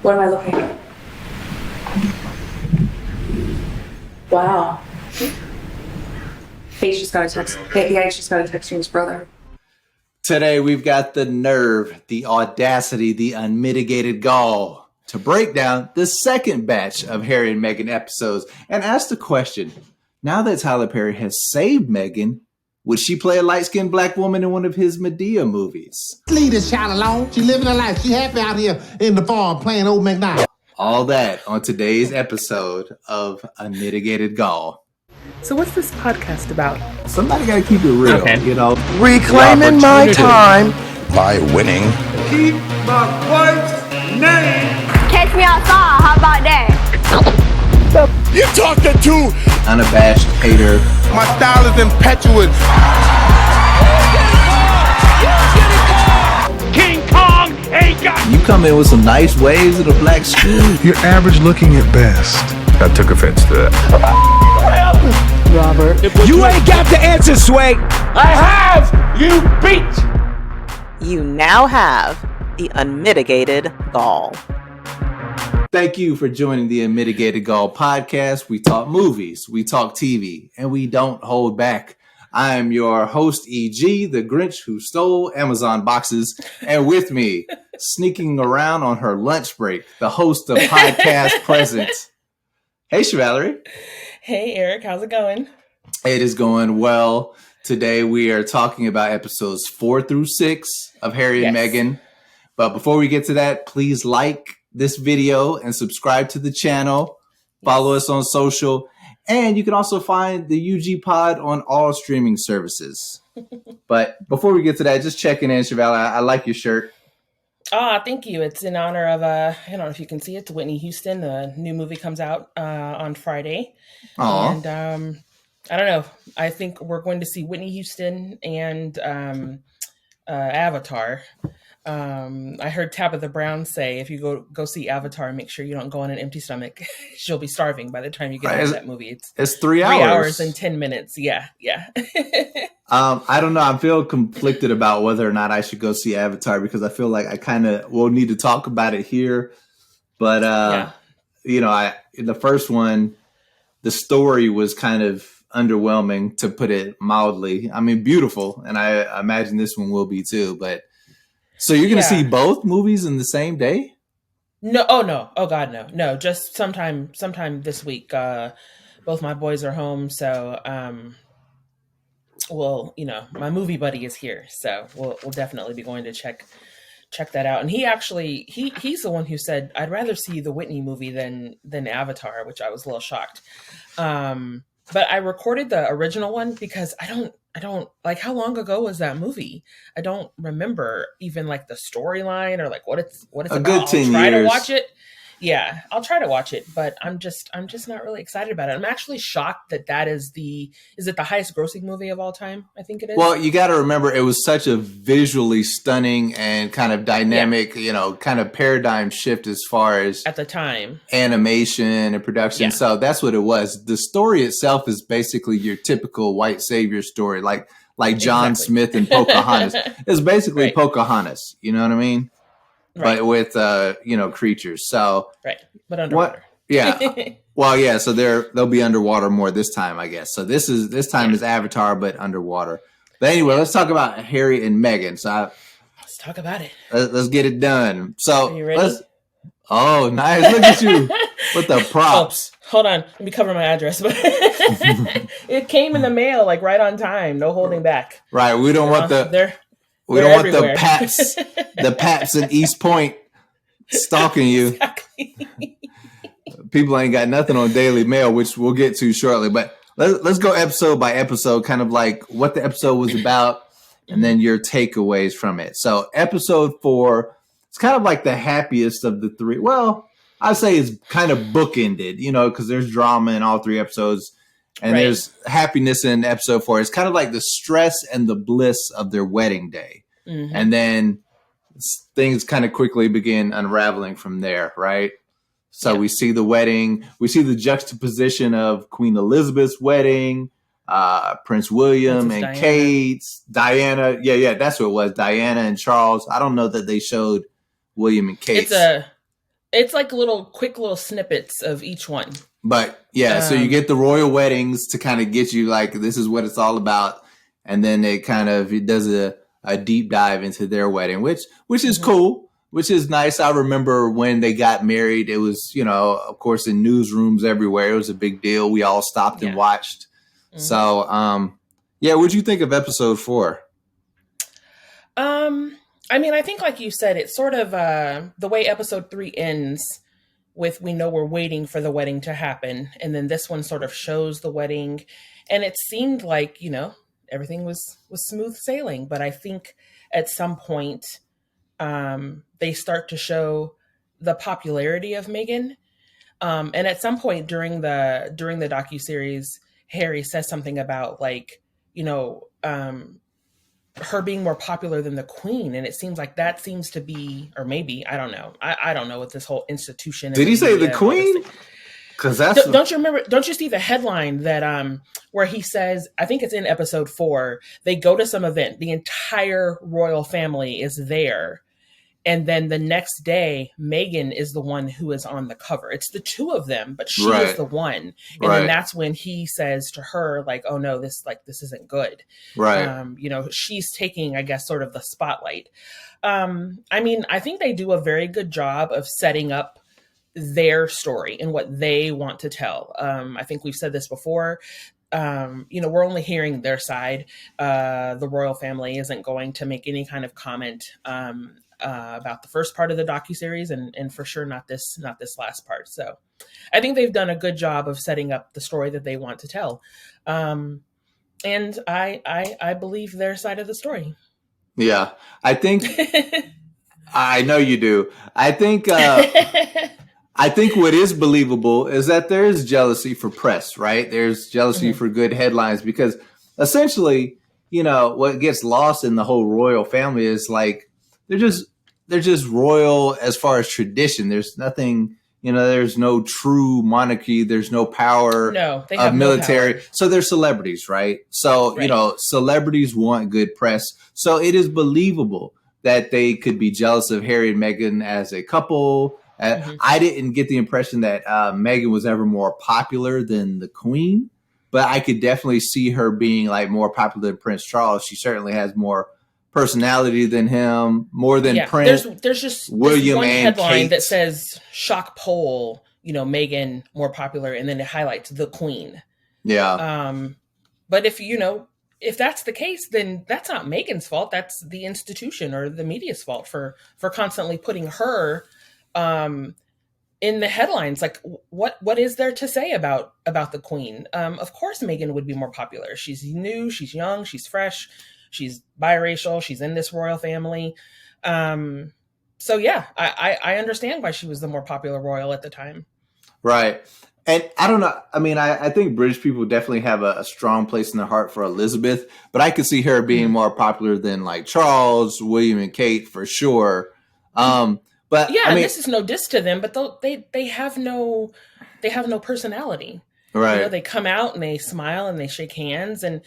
What am I looking at? Wow. H just got a text. H just got a text from his brother. Today we've got the nerve, the audacity, the unmitigated gall to break down the second batch of Harry and Meghan episodes and ask the question, now that Tyler Perry has saved Meghan, would she play a light-skinned black woman in one of his Medea movies? Leave this child alone. She living her life. She happy out here in the farm playing old McDonald. All that on today's episode of Unmitigated Gall. So what's this podcast about? Somebody gotta keep it real, you know. Reclaiming my time by winning. Keep my wife's name. Catch me outside. How about that? You're talking to Unabashed hater. my style is impetuous. King Kong ain't got. You come in with some nice waves of the black skin. You're average looking at best. I took offense to that. Robert. You ain't got the answer, Sway. I have you beat. You now have the Unmitigated Gall. Thank you for joining the Unmitigated Gall Podcast. We talk movies, we talk TV, and we don't hold back. I am your host, E.G., the Grinch who stole Amazon boxes, and with me, sneaking around on her lunch break, the host of Podcast Present. Hey, Valerie. Hey, Eric. How's it going? It is going well. Today we are talking about episodes 4 through 6 of Harry and Meghan. But before we get to that, please like this video and subscribe to the channel. Follow us on social. And you can also find the UG Pod on all streaming services. But before we get to that, just checking in, Chevelle. I like your shirt. Thank you. It's in honor of, I don't know if you can see it, it's Whitney Houston. The new movie comes out on Friday. Aww. And I don't know. I think we're going to see Whitney Houston and Avatar. I heard Tabitha Brown say, if you go see Avatar, make sure you don't go on an empty stomach. She'll be starving by the time you get out of that movie. It's 3 hours. 3 hours and 10 minutes. Yeah. I don't know. I feel conflicted about whether or not I should go see Avatar because I feel like I kind of will need to talk about it here. But, the first one, the story was kind of underwhelming, to put it mildly. I mean, beautiful. And I imagine this one will be too, but so you're going to see both movies in the same day? No. Oh, no. Oh, God, no. No, just sometime this week. Both my boys are home. So, my movie buddy is here. So we'll definitely be going to check that out. And he actually, he's the one who said, I'd rather see the Whitney movie than Avatar, which I was a little shocked. But I recorded the original one because I don't like, how long ago was that movie? I don't remember even like the storyline or like what it's a about. Good 10 I'll try years. to watch it. Yeah, I'll try to watch it, but I'm just not really excited about it. I'm actually shocked that is it the highest grossing movie of all time? I think it is. Well, you got to remember, it was such a visually stunning and kind of dynamic, kind of paradigm shift as far as at the time animation and production. Yeah. So that's what it was. The story itself is basically your typical white savior story, like John Smith and Pocahontas. It's basically Pocahontas. You know what I mean? Right. But with creatures. So but underwater. Well, yeah. So they'll be underwater more this time, I guess. So this time is Avatar, but underwater. But anyway, let's talk about Harry and Meghan. So let's talk about it. Let's get it done. So are you ready? Oh, nice! Look at you with the props. Oh, hold on, let me cover my address. It came in the mail like right on time. No holding back. Right. We don't want the. We don't want the Paps in East Point stalking you. Exactly. People ain't got nothing on Daily Mail, which we'll get to shortly. But let's go episode by episode, kind of like what the episode was about, and then your takeaways from it. So episode 4, it's kind of like the happiest of the 3. Well, I'd say it's kind of bookended, because there's drama in all 3 episodes. And there's happiness in episode 4. It's kind of like the stress and the bliss of their wedding day. Mm-hmm. And then things kind of quickly begin unraveling from there, right? So we see the wedding. We see the juxtaposition of Queen Elizabeth's wedding, Prince William and Diana. Kate, Diana. Yeah, that's what it was. Diana and Charles. I don't know that they showed William and Kate. It's like quick little snippets of each one. But yeah, so you get the royal weddings to kind of get you like, this is what it's all about. And then it does a deep dive into their wedding, which is cool, which is nice. I remember when they got married, it was, of course, in newsrooms everywhere. It was a big deal. We all stopped and watched. Mm-hmm. So, what'd you think of episode 4? I mean, I think like you said, it's sort of the way episode 3 ends with, we know we're waiting for the wedding to happen. And then this one sort of shows the wedding. And it seemed like, everything was smooth sailing. But I think at some point they start to show the popularity of Meghan. And at some point during the docuseries, Harry says something about her being more popular than the Queen. And it seems like that seems to be, or maybe, I don't know. I don't know what this whole institution. Did he say the Queen? Because don't you remember? Don't you see the headline that where he says, I think it's in episode 4, they go to some event, the entire royal family is there, and then the next day, Meghan is the one who is on the cover. It's the two of them, but she is the one. And then that's when he says to her, like, "Oh no, this isn't good." Right. She's taking, I guess, sort of the spotlight. I mean, I think they do a very good job of setting up their story and what they want to tell. I think we've said this before. We're only hearing their side. The royal family isn't going to make any kind of comment about the first part of the docuseries, and for sure not this last part. So I think they've done a good job of setting up the story that they want to tell. And I believe their side of the story. Yeah, I think I know you do. I think what is believable is that there is jealousy for press, right? There's jealousy for good headlines, because essentially, what gets lost in the whole royal family is like, they're just royal as far as tradition. There's nothing, there's no true monarchy. There's no power they have of military. No power. So they're celebrities, right? So, celebrities want good press. So it is believable that they could be jealous of Harry and Meghan as a couple. I didn't get the impression that Meghan was ever more popular than the Queen, but I could definitely see her being like more popular than Prince Charles. She certainly has more personality than him, more than Prince. There's just William one and headline Kate that says shock poll, Meghan more popular, and then it highlights the Queen. Yeah. But if that's the case, then that's not Meghan's fault. That's the institution or the media's fault for constantly putting her in the headlines. Like, what is there to say about the Queen? Of course Meghan would be more popular. She's new, she's young, she's fresh, she's biracial, she's in this royal family. So yeah, I understand why she was the more popular royal at the time. Right. And I don't know. I mean, I think British people definitely have a strong place in their heart for Elizabeth, but I could see her being more popular than like Charles, William, and Kate for sure. But yeah, I mean, this is no diss to them, but they have no personality. Right. They come out and they smile and they shake hands, and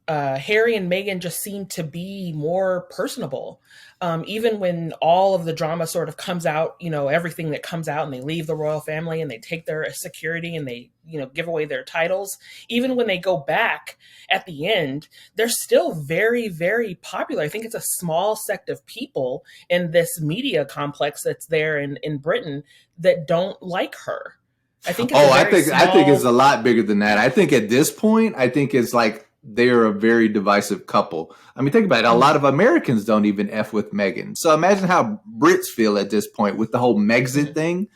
Harry and Meghan just seem to be more personable. Even when all of the drama sort of comes out, everything that comes out, and they leave the royal family and they take their security and they, give away their titles. Even when they go back at the end, they're still very, very popular. I think it's a small sect of people in this media complex that's there in Britain that don't like her. I think. I think it's a lot bigger than that. I think at this point, it's like they're a very divisive couple. I mean, think about it. A lot of Americans don't even F with Meghan. So imagine how Brits feel at this point with the whole Megxit thing.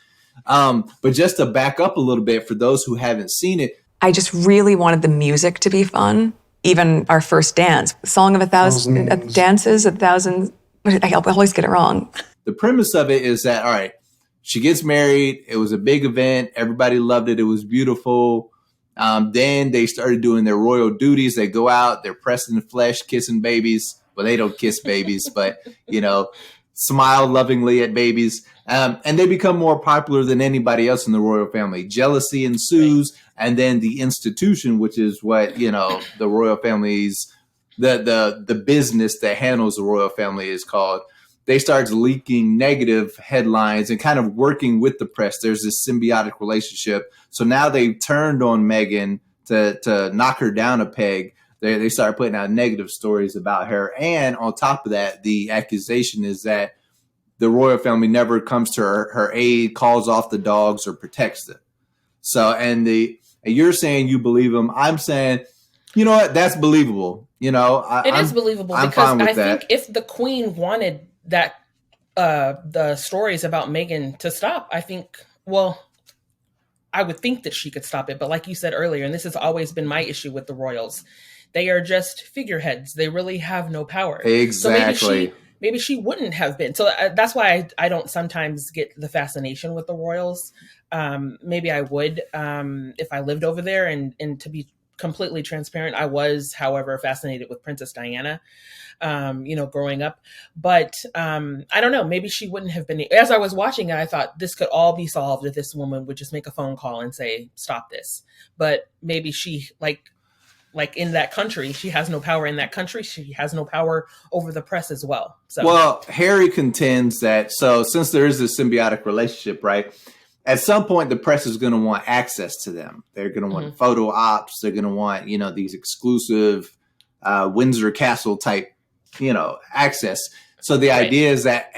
But just to back up a little bit for those who haven't seen it. I just really wanted the music to be fun. Even our first dance, Song of a Thousand Dances, I always get it wrong. The premise of it is that, all right, she gets married. It was a big event. Everybody loved it. It was beautiful. Then they started doing their royal duties. They go out, they're pressing the flesh, kissing babies. Well, they don't kiss babies, but, smile lovingly at babies. And they become more popular than anybody else in the royal family. Jealousy ensues. And then the institution, which is what, the royal family's, the business that handles the royal family is called, they started leaking negative headlines and kind of working with the press. There's this symbiotic relationship. So now they've turned on Meghan to knock her down a peg. They started putting out negative stories about her. And on top of that, the accusation is that the royal family never comes to her aid, calls off the dogs, or protects them. So, and you're saying you believe them. I'm saying, you know what? That's believable. You know, it is believable because I think if the Queen wanted that the stories about Meghan to stop, I would think that she could stop it. But like you said earlier, and this has always been my issue with the royals, they are just figureheads. They really have no power. Exactly. So maybe she wouldn't have been. So that's why I don't sometimes get the fascination with the royals. Maybe I would if I lived over there. And to be completely transparent, I was, however, fascinated with Princess Diana, growing up. But I don't know, maybe she wouldn't have been. As I was watching it, I thought this could all be solved if this woman would just make a phone call and say, stop this. But maybe she, like in that country, she has no power in that country. She has no power over the press as well. So, well, Harry contends that, so since there is this symbiotic relationship, right, at some point the press is going to want access to them. They're going to want photo ops. They're going to want, these exclusive Windsor Castle type, access. So the idea is that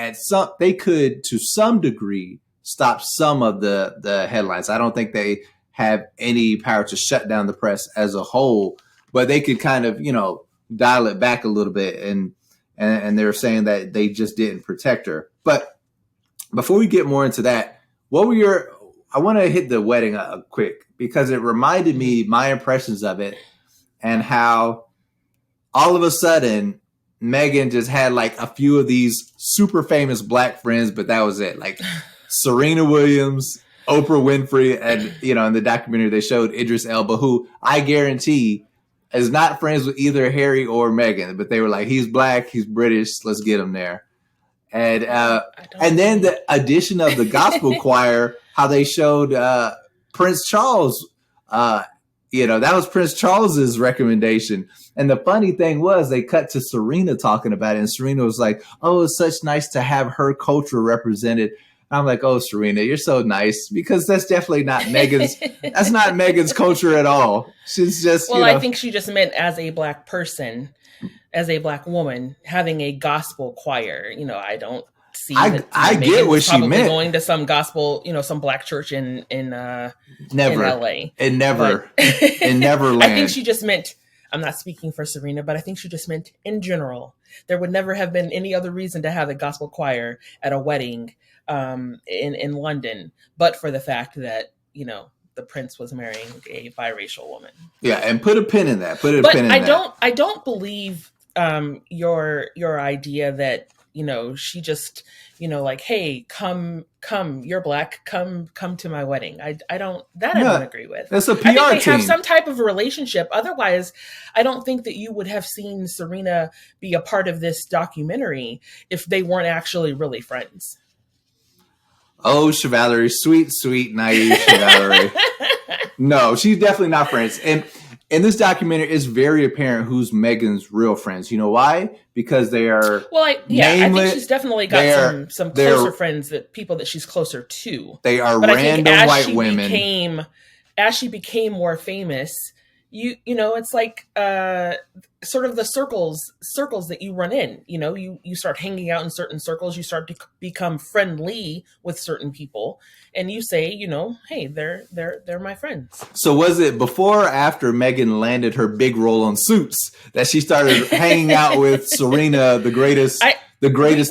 they could, to some degree, stop some of the headlines. I don't think they have any power to shut down the press as a whole, but they could kind of, dial it back a little bit. And they're saying that they just didn't protect her. But before we get more into that, I want to hit the wedding up quick because it reminded me my impressions of it and how all of a sudden Meghan just had like a few of these super famous black friends, but that was it. Like Serena Williams, Oprah Winfrey, and, in the documentary they showed Idris Elba, who I guarantee is not friends with either Harry or Meghan, but they were like, he's black, he's British, let's get him there. And then the addition of the gospel choir, how they showed Prince Charles, that was Prince Charles's recommendation. And the funny thing was they cut to Serena talking about it. And Serena was like, oh, it's such nice to have her culture represented. I'm like, oh, Serena, you're so nice, because that's definitely not that's not Meghan's culture at all. She's just, I think she just meant as a black person, as a black woman, having a gospel choir. I don't see that. I get what she meant. Going to some gospel, some black church in LA. In Neverland. I think she just meant, I'm not speaking for Serena, but I think she just meant in general. There would never have been any other reason to have a gospel choir at a wedding in London, but for the fact that, the prince was marrying a biracial woman. Yeah, and put a pin in that. I don't believe your idea that, she just, like, hey, come, you're black, come to my wedding. I don't agree with. That's a PR I think they team. have some type of relationship. Otherwise, I don't think that you would have seen Serena be a part of this documentary if they weren't actually really friends. Oh, Chevalerie, sweet, naive Chevalerie. No, she's definitely not friends. And in this documentary, it's very apparent who's Meghan's real friends. You know why? Because they are I think she's definitely got some closer friends, people that she's closer to. They are random white women. As she became more famous, it's like sort of the circles that you run in. You start hanging out in certain circles. You start to become friendly with certain people, and you say, hey, they're my friends. So was it before or after Meghan landed her big role on Suits that she started hanging out with Serena, the greatest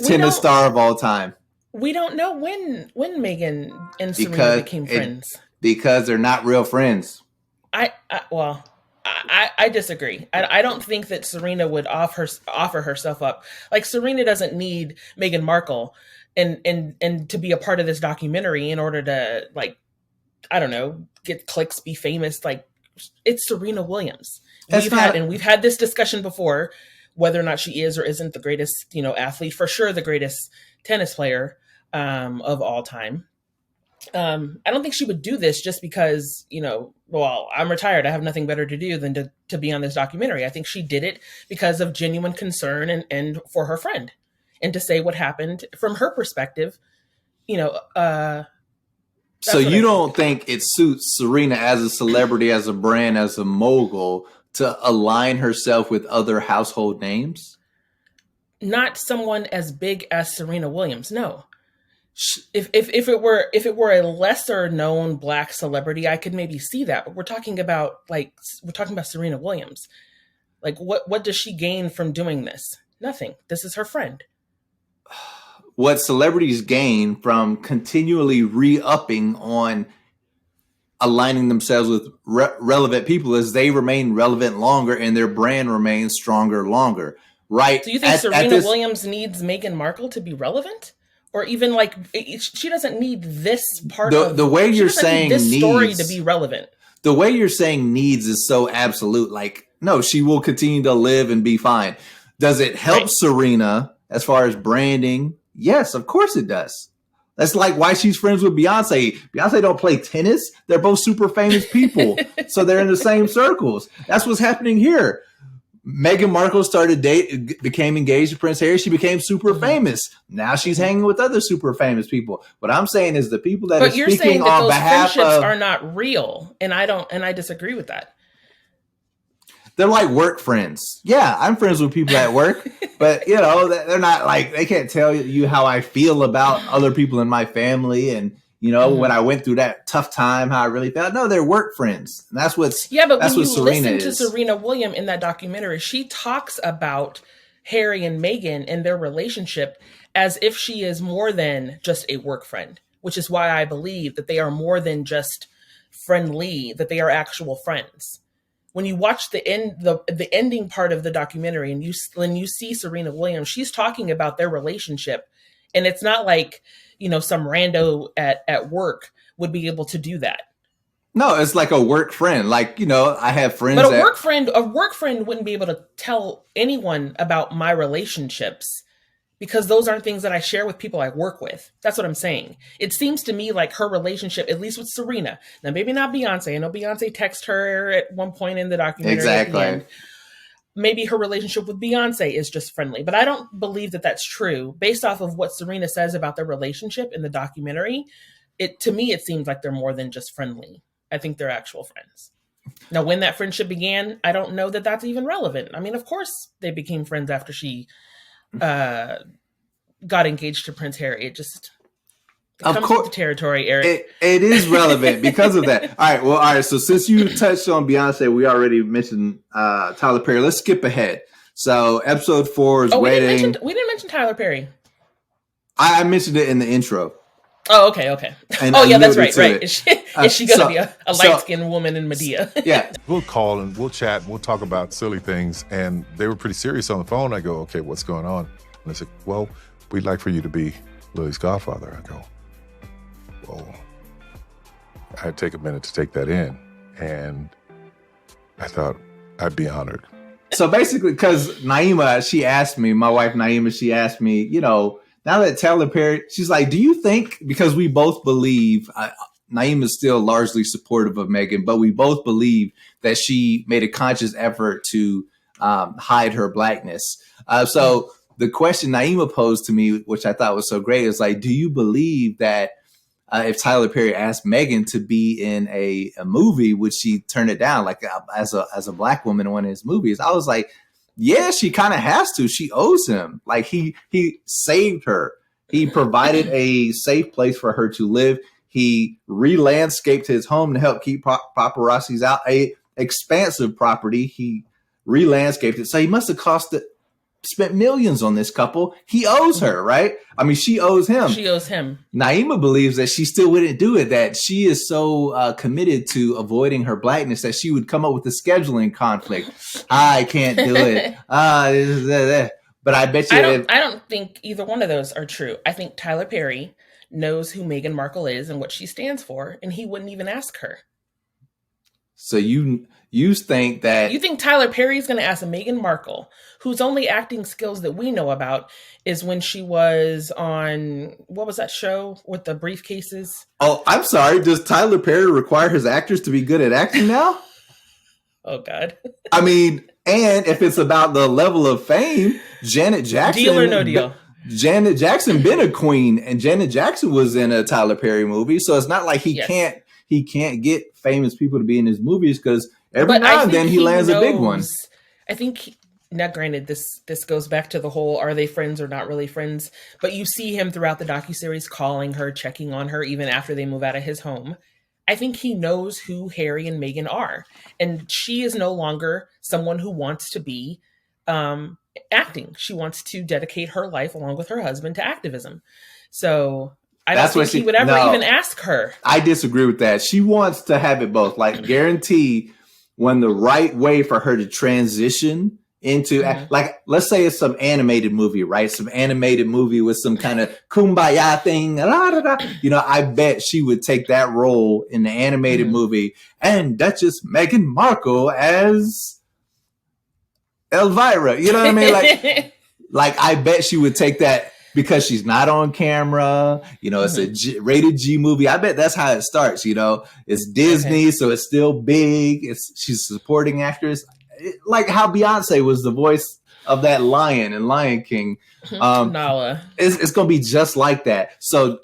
tennis star of all time? We don't know when Meghan and Serena became friends, because they're not real friends. I disagree. I don't think that Serena would offer herself up. Like, Serena doesn't need Meghan Markle and to be a part of this documentary in order to, like, I don't know, get clicks, be famous. Like, it's Serena Williams. We've had this discussion before, whether or not she is or isn't the greatest, athlete, for sure the greatest tennis player of all time. I don't think she would do this just because, I'm retired. I have nothing better to do than to be on this documentary. I think she did it because of genuine concern and for her friend. and to say what happened from her perspective. So you don't think it suits Serena as a celebrity, as a brand, as a mogul to align herself with other household names? Not someone as big as Serena Williams. No. If it were a lesser known Black celebrity, I could maybe see that. But we're talking about Serena Williams. Like, what does she gain from doing this? Nothing. This is her friend. What celebrities gain from continually re-upping on aligning themselves with relevant people is they remain relevant longer and their brand remains stronger longer, right? So you think Serena Williams needs Meghan Markle to be relevant? Or even like, she doesn't need this part of the way you're saying this needs, story to be relevant. The way you're saying needs is so absolute. Like, no, she will continue to live and be fine. Does it help Serena as far as branding? Yes, of course it does. That's like why she's friends with Beyonce. Beyonce don't play tennis. They're both super famous people. So they're in the same circles. That's what's happening here. Meghan Markle became engaged to Prince Harry. She became super famous. Now she's hanging with other super famous people. What I'm saying is the people that are speaking on behalf of... But you're saying that those friendships are not real. And I disagree with that. They're like work friends. Yeah, I'm friends with people at work, but they're not like, they can't tell you how I feel about other people in my family. And, when I went through that tough time, how I really felt. No, they're work friends. And that's what's, but that's when what you Serena listen is. to Serena Williams in that documentary, she talks about Harry and Meghan and their relationship as if she is more than just a work friend, which is why I believe that they are more than just friendly, that they are actual friends. When you watch the ending part of the documentary and when you see Serena Williams, she's talking about their relationship. And it's not like, some rando at work would be able to do that. No, it's like a work friend. Like, I have friends. But a work friend wouldn't be able to tell anyone about my relationships because those aren't things that I share with people I work with. That's what I'm saying. It seems to me like her relationship, at least with Serena, now maybe not Beyonce. I know Beyonce texted her at one point in the documentary. Exactly. At the end. Maybe her relationship with Beyonce is just friendly, but I don't believe that that's true. Based off of what Serena says about their relationship in the documentary, to me, it seems like they're more than just friendly. I think they're actual friends. Now, when that friendship began, I don't know that that's even relevant. I mean, of course, they became friends after she got engaged to Prince Harry. It comes with the territory, Eric. It is relevant because of that. All right. So since you touched on Beyonce, we already mentioned Tyler Perry. Let's skip ahead. So episode 4 is waiting. We didn't mention Tyler Perry. I mentioned it in the intro. Oh, okay. And yeah, that's right. Right. Is she going to be a light-skinned woman in Medea? Yeah. We'll call and we'll chat and we'll talk about silly things. And they were pretty serious on the phone. I go, okay, what's going on? And they said, well, we'd like for you to be Lily's godfather. I go, well, I'd take a minute to take that in. And I thought I'd be honored. So basically, because Naima, she asked me, my wife Naima, she asked me, now that Tyler Perry, she's like, do you think, because we both believe, Naima is still largely supportive of Meghan, but we both believe that she made a conscious effort to hide her blackness. So the question Naima posed to me, which I thought was so great, is like, do you believe that if Tyler Perry asked Meghan to be in a movie, would she turn it down? Like as a black woman in one of his movies? I was like, yeah, she kind of has to. She owes him. Like he saved her. He provided a safe place for her to live. He re-landscaped his home to help keep paparazzis out. A expansive property. He re-landscaped it. So he must have spent millions on this couple. He owes her, right? I mean, she owes him. She owes him. Naima believes that she still wouldn't do it, that she is so committed to avoiding her blackness that she would come up with a scheduling conflict. I can't do it. But I bet you... I don't think either one of those are true. I think Tyler Perry knows who Meghan Markle is and what she stands for, and he wouldn't even ask her. So you think that... You think Tyler Perry's going to ask Meghan Markle, whose only acting skills that we know about is when she was on, what was that show with the briefcases? Oh, I'm sorry. Does Tyler Perry require his actors to be good at acting now? Oh, God. I mean, and if it's about the level of fame, Janet Jackson... Deal or no deal? Janet Jackson been a queen, and Janet Jackson was in a Tyler Perry movie, so it's not like he can't get famous people to be in his movies, because every now and then he lands a big one. I think. Now, granted, this goes back to the whole are they friends or not really friends? But you see him throughout the docuseries calling her, checking on her, even after they move out of his home. I think he knows who Harry and Meghan are. And she is no longer someone who wants to be acting. She wants to dedicate her life, along with her husband, to activism. So I don't think he would ever even ask her. I disagree with that. She wants to have it both. Like, guarantee when the right way for her to transition into, like, let's say it's some animated movie, right? Some animated movie with some kind of kumbaya thing. You know, I bet she would take that role in the animated movie, and Duchess Meghan Markle as Elvira. You know what I mean? Like I bet she would take that because she's not on camera. You know, it's a rated G movie. I bet that's how it starts. You know, it's Disney, so it's still big. She's a supporting actress. Like how Beyonce was the voice of that lion in Lion King. Nala. It's going to be just like that. So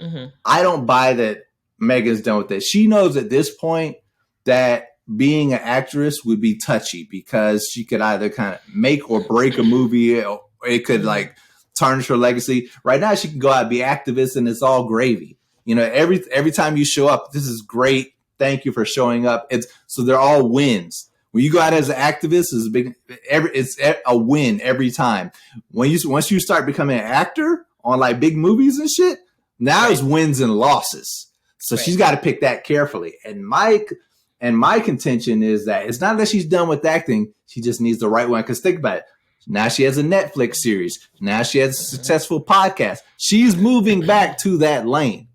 I don't buy that Meghan's done with it. She knows at this point that being an actress would be touchy, because she could either kind of make or break a movie, or it could like tarnish her legacy. Right now, she can go out and be activist, and it's all gravy. You know, every time you show up, this is great. Thank you for showing up. So they're all wins. When you go out as an activist, it's a win every time. Once you start becoming an actor on like big movies and shit, now it's wins and losses. So she's got to pick that carefully. And my contention is that it's not that she's done with acting; she just needs the right one. Because think about it. Now she has a Netflix series. Now she has a successful podcast. She's moving back to that lane.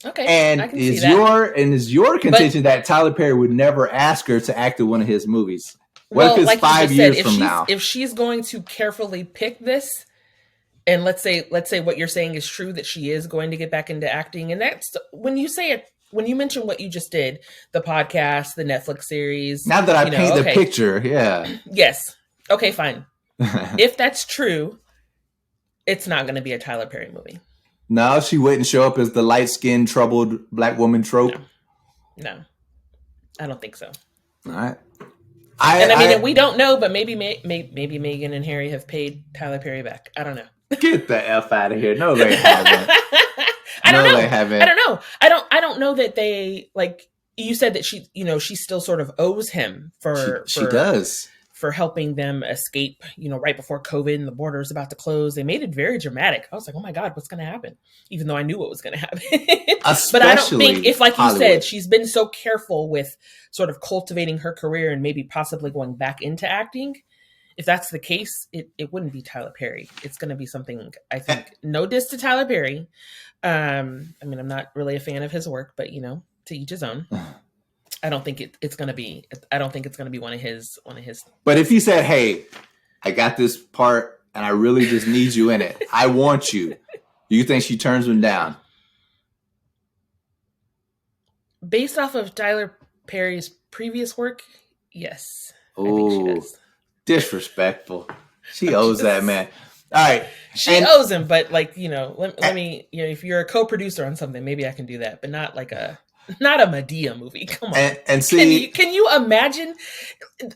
Okay, and is your contention that Tyler Perry would never ask her to act in one of his movies? What if it's like 5 years from now? If she's going to carefully pick this, and let's say what you're saying is true, that she is going to get back into acting, and that's when you say it. When you mention what you just did, the podcast, the Netflix series. Now that I paint the picture, yeah. Yes. Okay, fine. If that's true, it's not going to be a Tyler Perry movie. No, she wouldn't show up as the light-skinned, troubled black woman trope. No, I don't think so. All right. And we don't know, but maybe Meghan and Harry have paid Tyler Perry back. I don't know. Get the F out of here. No, they haven't. I don't know. They haven't. I don't know. I don't know that they, like, you said that she still sort of owes him she does. For helping them escape, right before COVID and the border is about to close. They made it very dramatic. I was like, oh my God, what's going to happen? Even though I knew what was going to happen. But I don't think, if like Hollywood. You said, she's been so careful with sort of cultivating her career and maybe possibly going back into acting. If that's the case, it wouldn't be Tyler Perry. It's going to be something, I think, no diss to Tyler Perry. I mean, I'm not really a fan of his work, but to each his own. I don't think it's going to be. I don't think it's going to be one of his. But if he said, "Hey, I got this part, and I really just need you in it. I want you," do you think she turns him down? Based off of Tyler Perry's previous work, yes. Oh, I think she does. Disrespectful. She owes that man. All right, she owes him, but let me. If you're a co-producer on something, maybe I can do that, but not like not a Medea movie. Come on. And see, can you imagine?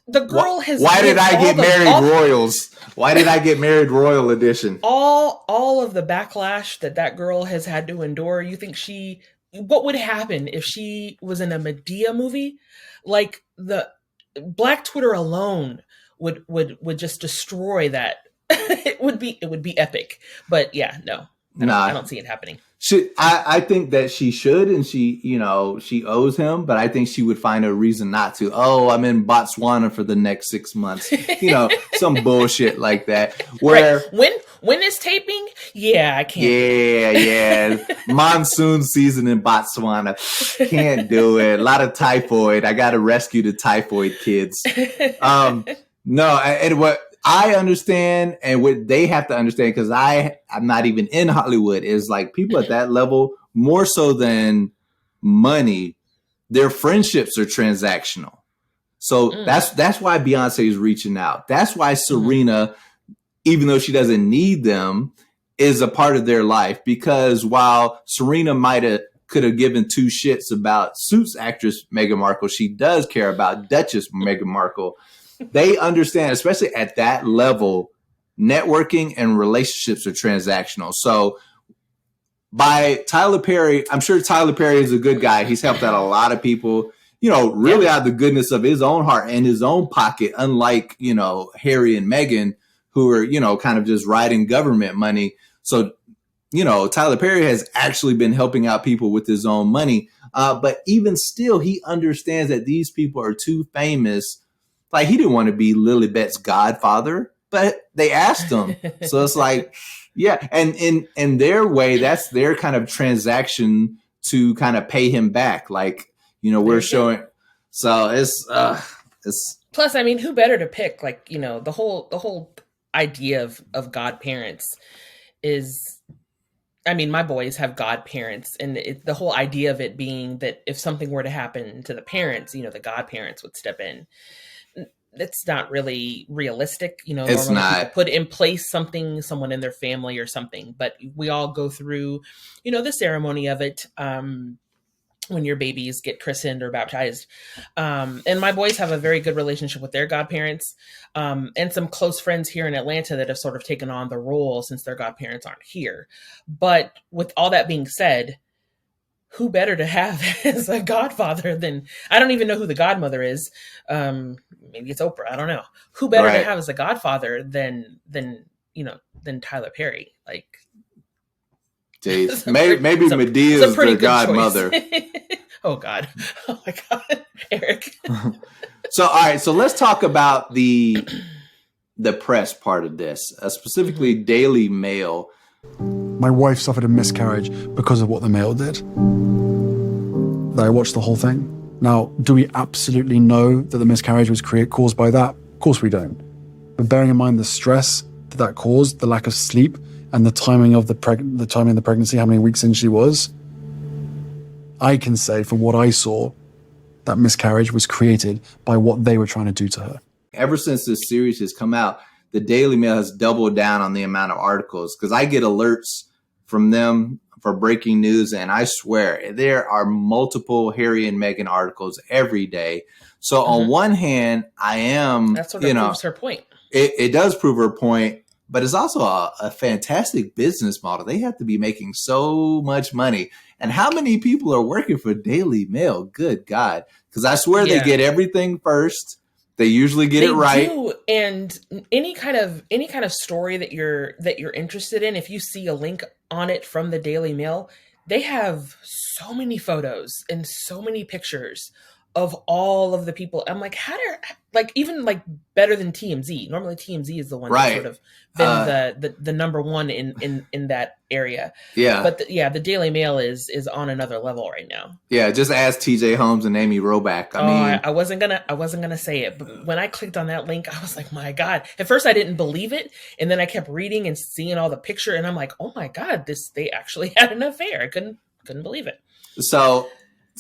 The girl has. Why did I get married royals? Why did I get married royal edition? All of the backlash that girl has had to endure. You think what would happen if she was in a Medea movie? Like, the Black Twitter alone would just destroy that. It would be epic. But yeah, no. I don't see it happening. I think that she should, and she owes him, but I think she would find a reason not to. Oh, I'm in Botswana for the next 6 months. Some bullshit like that. Where when is taping? Yeah, I can't. Yeah. Monsoon season in Botswana. Can't do it. A lot of typhoid. I got to rescue the typhoid kids. No, and what I understand, and what they have to understand, because I'm not even in Hollywood, is like people at that level, more so than money, their friendships are transactional. So that's why Beyonce is reaching out. That's why Serena, even though she doesn't need them, is a part of their life, because while Serena could have given two shits about Suits actress Meghan Markle, she does care about Duchess Meghan Markle. They understand, especially at that level, networking and relationships are transactional. So by Tyler Perry, I'm sure Tyler Perry is a good guy. He's helped out a lot of people, really out of the goodness of his own heart and his own pocket, unlike, Harry and Meghan, who are, kind of just riding government money. So, Tyler Perry has actually been helping out people with his own money. But even still, he understands that these people are too famous. Like, he didn't want to be Lilibet's godfather, but they asked him. So it's like, yeah. And in their way, that's their kind of transaction to kind of pay him back. Like, we're showing. So it's plus, I mean, who better to pick? Like, the whole idea of godparents is, I mean, my boys have godparents, and the whole idea of it being that if something were to happen to the parents, the godparents would step in. That's not really realistic. It's normally not. people put in place someone in their family or something, but we all go through, the ceremony of it. When your babies get christened or baptized. And my boys have a very good relationship with their godparents, and some close friends here in Atlanta that have sort of taken on the role since their godparents aren't here. But with all that being said, who better to have as a godfather than, I don't even know who the godmother is. Maybe it's Oprah. I don't know. Who better to have as a godfather than Tyler Perry? Like, Jeez. Maybe Medea's the godmother. Oh God. Oh my God. Eric. So, all right. So let's talk about the press part of this, specifically Daily Mail. My wife suffered a miscarriage because of what the Mail did. I watched the whole thing. Now, do we absolutely know that the miscarriage was caused by that? Of course we don't. But bearing in mind the stress that caused, the lack of sleep, and the timing of the pregnancy, how many weeks in she was, I can say from what I saw, that miscarriage was created by what they were trying to do to her. Ever since this series has come out, the Daily Mail has doubled down on the amount of articles, because I get alerts from them for breaking news, and I swear there are multiple Harry and Meghan articles every day. So on one hand, I am, that sort of proves her point. It does prove her point. But it's also a fantastic business model. They have to be making so much money. And how many people are working for Daily Mail? Good God. Because I swear they get everything first. They usually get it right. Do, and any kind of story that you're interested in, if you see a link on it from the Daily Mail, they have so many photos and so many pictures of all of the people. I'm like, even better than TMZ. Normally TMZ is the one that's sort of been the number one in that area. Yeah. But the Daily Mail is on another level right now. Yeah. Just ask TJ Holmes and Amy Roback. I wasn't gonna say it, but when I clicked on that link, I was like, my God. At first I didn't believe it. And then I kept reading and seeing all the picture, and I'm like, oh my God, they actually had an affair. I couldn't believe it. So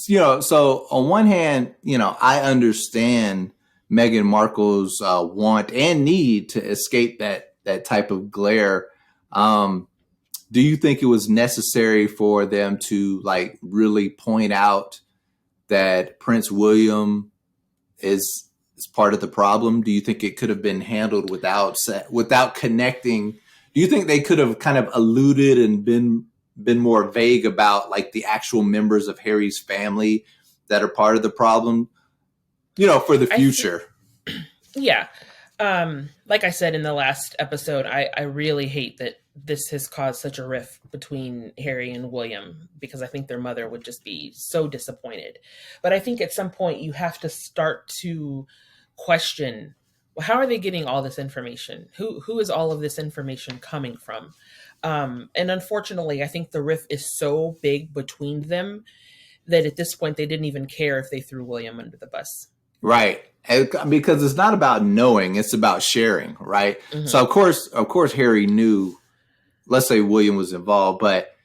on one hand, I understand Meghan Markle's want and need to escape that type of glare. Do you think it was necessary for them to really point out that Prince William is part of the problem? Do you think it could have been handled without connecting? Do you think they could have kind of alluded and been more vague about the actual members of Harry's family that are part of the problem, for the future? Yeah. Like I said in the last episode, I really hate that this has caused such a rift between Harry and William, because I think their mother would just be so disappointed. But I think at some point you have to start to question, well, how are they getting all this information? Who is all of this information coming from? And unfortunately, I think the rift is so big between them that at this point they didn't even care if they threw William under the bus. Right. Because it's not about knowing, it's about sharing, right? Mm-hmm. So of course Harry knew, let's say William was involved, but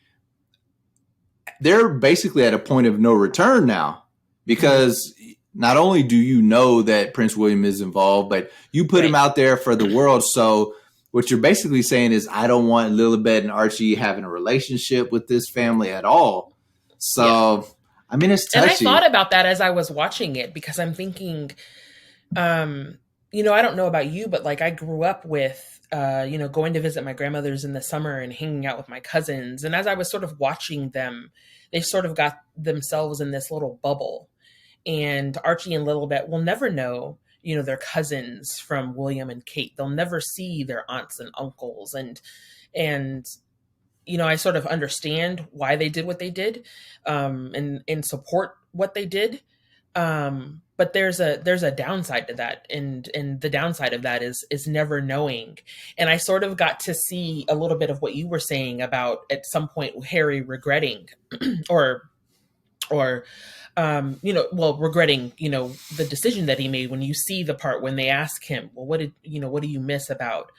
they're basically at a point of no return now, because not only do you know that Prince William is involved, but you put him out there for the world. So what you're basically saying is I don't want Lilibet and Archie having a relationship with this family at all. So, I mean, it's touchy. And I thought about that as I was watching it because I'm thinking, you know, I don't know about you, but like I grew up with, you know, going to visit my grandmother's in the summer and hanging out with my cousins. And as I was sort of watching them, they sort of got themselves in this little bubble. And Archie and Lilibet will never know, you know, their cousins from William and Kate. They'll never see their aunts and uncles. And, you know, I sort of understand why they did what they did, and support what they did. But there's a downside to that. And the downside of that is never knowing. And I sort of got to see a little bit of what you were saying about at some point Harry regretting or you know, well, regretting, you know, the decision that he made when you see the part when they ask him, well, what do you miss about,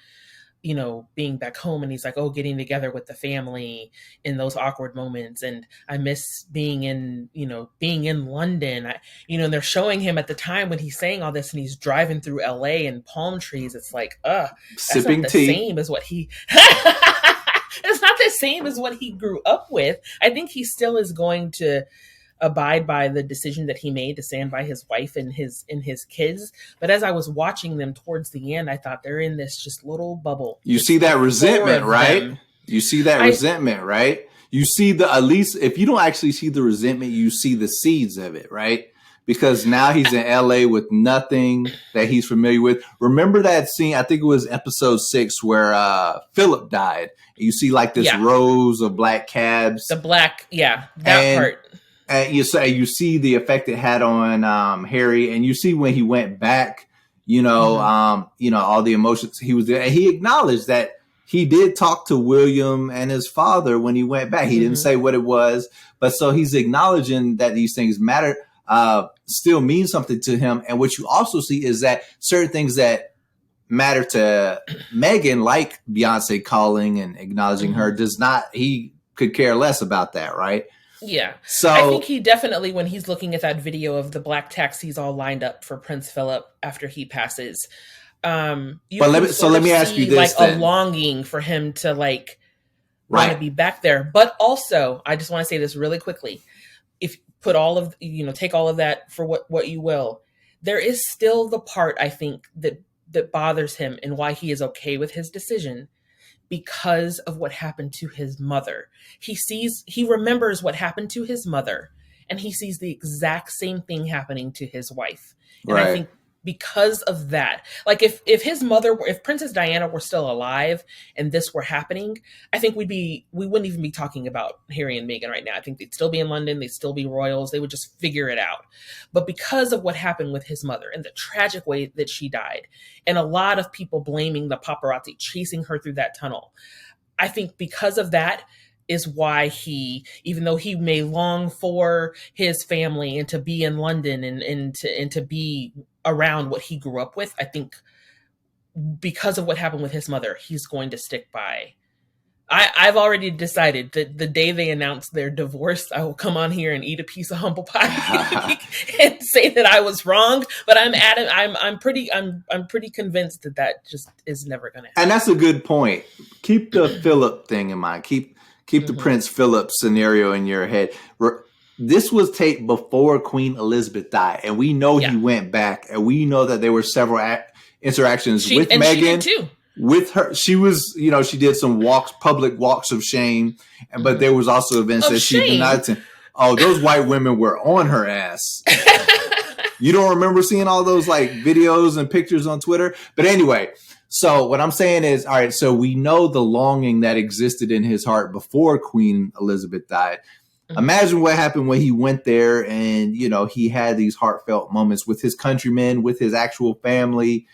you know, being back home? And he's like, oh, getting together with the family in those awkward moments. And I miss being in London. And they're showing him at the time when he's saying all this and he's driving through LA and palm trees. It's like, sipping that's not the tea. Same as what he, it's not the same as what he grew up with. I think he still is going to abide by the decision that he made to stand by his wife and his kids. But as I was watching them towards the end, I thought they're in this just little bubble. You see that resentment, right? You see that resentment, right? You see at least if you don't actually see the resentment, you see the seeds of it, right? Because now he's in LA with nothing that he's familiar with. Remember that scene? I think it was episode 6 where Philip died. You see like this rows of black cabs. The black, that part. And you see the effect it had on Harry, and you see when he went back, all the emotions he was there. And he acknowledged that he did talk to William and his father when he went back. He didn't say what it was, but so he's acknowledging that these things matter, still mean something to him. And what you also see is that certain things that matter to Meghan, like Beyonce calling and acknowledging her, he could care less about that, right? Yeah. So I think he definitely, when he's looking at that video of the black taxis all lined up for Prince Philip after he passes, let me ask you this, like a longing for him to want to be back there. But also, I just want to say this really quickly. If take all of that for what you will, there is still the part I think that bothers him and why he is okay with his decision. Because of what happened to his mother. He remembers what happened to his mother, and he sees the exact same thing happening to his wife. And I think because of that, like if Princess Diana were still alive and this were happening, I think we wouldn't even be talking about Harry and Meghan right now. I think they'd still be in London. They'd still be royals. They would just figure it out. But because of what happened with his mother and the tragic way that she died, and a lot of people blaming the paparazzi chasing her through that tunnel, I think because of that is why he, even though he may long for his family and to be in London and to be around what he grew up with, I think because of what happened with his mother, he's going to stick by. I've already decided that the day they announce their divorce, I will come on here and eat a piece of humble pie and say that I was wrong. But I'm pretty convinced that just is never going to happen. And that's a good point. Keep the Philip thing in mind. Keep the Prince Philip scenario in your head. This was taped before Queen Elizabeth died, and we know he went back, and we know that there were several interactions with Meghan. She did too. With her, she was, she did some public walks of shame, but there was also events that she denied to. Oh, those white women were on her ass. You don't remember seeing all those videos and pictures on Twitter? But anyway, so what I'm saying is, all right, so we know the longing that existed in his heart before Queen Elizabeth died. Imagine what happened when he went there and, he had these heartfelt moments with his countrymen, with his actual family,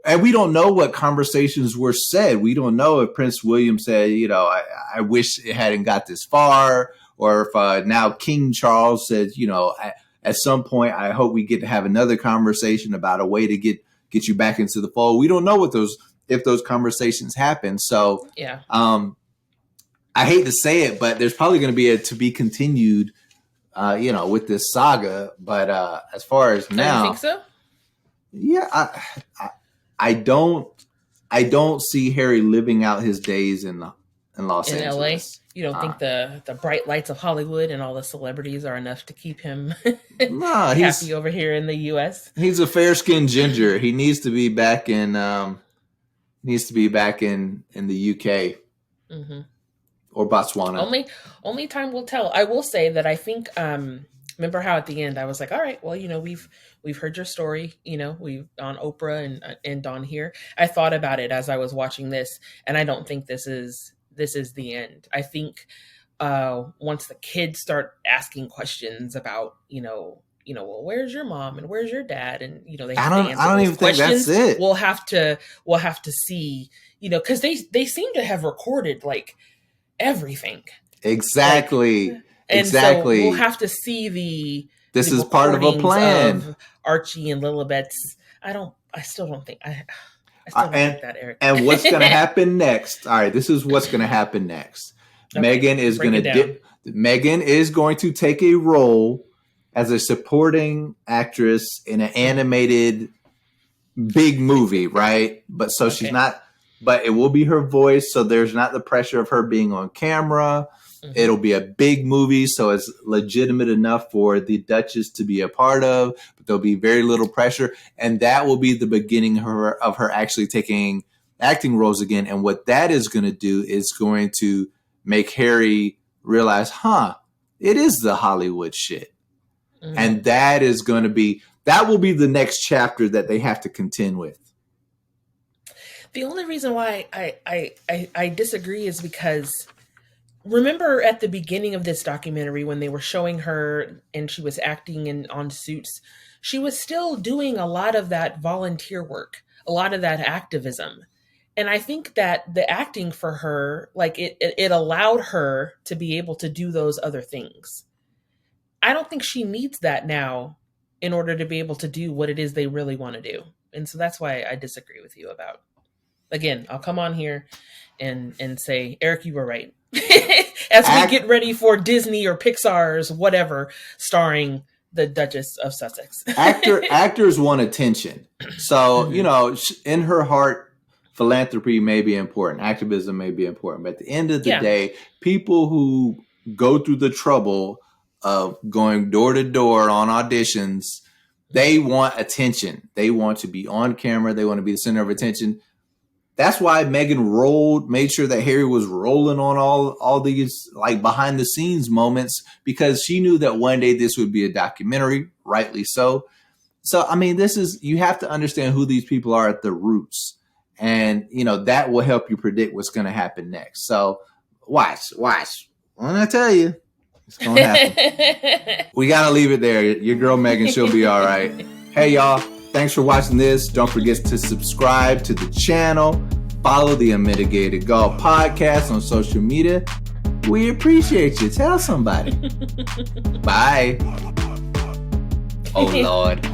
and we don't know what conversations were said. We don't know if Prince William said, I wish it hadn't got this far, or if now King Charles said, at some point, I hope we get to have another conversation about a way to get you back into the fold. We don't know if those conversations happen. So, I hate to say it, but there's probably going to be a to be continued, with this saga. But as far as now, you think so? Yeah, I don't I don't see Harry living out his days in Los in Angeles. LA. You don't think the bright lights of Hollywood and all the celebrities are enough to keep him happy over here in the U.S.? He's a fair-skinned ginger. He needs to be back in the UK or Botswana. Only time will tell. I will say that I think. Remember how at the end I was like, all right, well, we've heard your story. We've on Oprah and on here. I thought about it as I was watching this, and I don't think this is the end. I think once the kids start asking questions about, well, where's your mom and where's your dad, and they have to answer I don't even think that's it. We'll have to see, because they seem to have recorded like everything. Exactly. And so we'll have to see this is part of a plan of Archie and Lilibet's. I still don't think I still don't think that, Eric. And what's going to happen next? All right, this is what's going to happen next. Okay, Meghan is going to take a role as a supporting actress in an animated big movie, right? But she's not. But it will be her voice, so there's not the pressure of her being on camera. It'll be a big movie, so it's legitimate enough for the Duchess to be a part of, but there'll be very little pressure. And that will be the beginning of her actually taking acting roles again. And what that is going to do is going to make Harry realize, it is the Hollywood shit. And that will be the next chapter that they have to contend with. The only reason why I disagree is because remember at the beginning of this documentary when they were showing her and she was acting on Suits, she was still doing a lot of that volunteer work, a lot of that activism. And I think that the acting for her, like it allowed her to be able to do those other things. I don't think she needs that now in order to be able to do what it is they really want to do. And so that's why I disagree with you about. Again, I'll come on here and say, Eric, you were right. As we get ready for Disney or Pixar's whatever, starring the Duchess of Sussex. Actors want attention. So, in her heart, philanthropy may be important. Activism may be important. But at the end of the day, people who go through the trouble of going door to door on auditions, they want attention. They want to be on camera. They want to be the center of attention. That's why Meghan made sure that Harry was rolling on all these like behind the scenes moments, because she knew that one day this would be a documentary, rightly so. So, I mean, you have to understand who these people are at the roots, and, that will help you predict what's going to happen next. So watch. When I tell you, it's going to happen. We got to leave it there. Your girl Meghan, she'll be all right. Hey, y'all. Thanks for watching this. Don't forget to subscribe to the channel. Follow the Unmitigated Gall Podcast on social media. We appreciate you. Tell somebody. Bye. Oh, Lord.